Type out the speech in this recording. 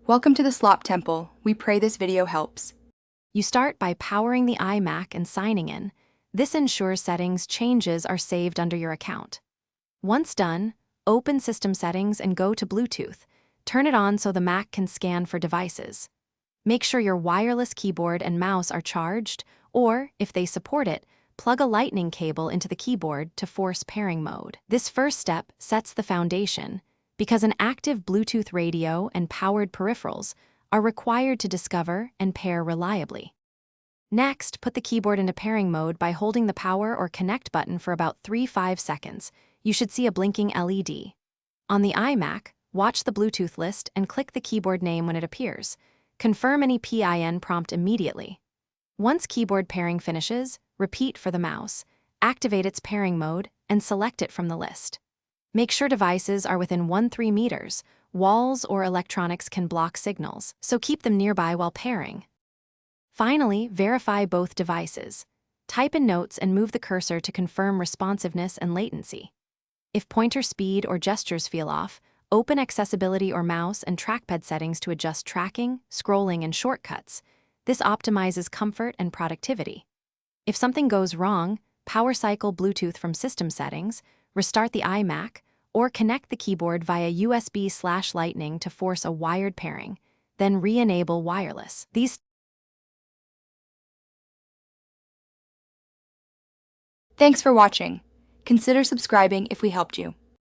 Welcome to the Slop Temple. We pray this video helps. You start by powering the Imac and signing in. This ensures settings changes are saved under your account. Once done, open System Settings and go to Bluetooth. Turn it on so the Mac can scan for devices. Make sure your wireless keyboard and mouse are charged, or, if they support it, plug a lightning cable into the keyboard to force pairing mode. This first step sets the foundation, because an active Bluetooth radio and powered peripherals are required to discover and pair reliably. Next, put the keyboard into pairing mode by holding the power or connect button for about 3-5 seconds. You should see a blinking LED. On the iMac, watch the Bluetooth list and click the keyboard name when it appears. Confirm any PIN prompt immediately. Once keyboard pairing finishes, repeat for the mouse, activate its pairing mode, and select it from the list. Make sure devices are within 1-3 meters. Walls or electronics can block signals, so keep them nearby while pairing. Finally, verify both devices. Type in notes and move the cursor to confirm responsiveness and latency. If pointer speed or gestures feel off, open accessibility or mouse and trackpad settings to adjust tracking, scrolling, and shortcuts. This optimizes comfort and productivity. If something goes wrong, power cycle Bluetooth from System Settings, restart the iMac, or connect the keyboard via USB/Lightning to force a wired pairing, then re-enable wireless. Thanks for watching. Consider subscribing if we helped you.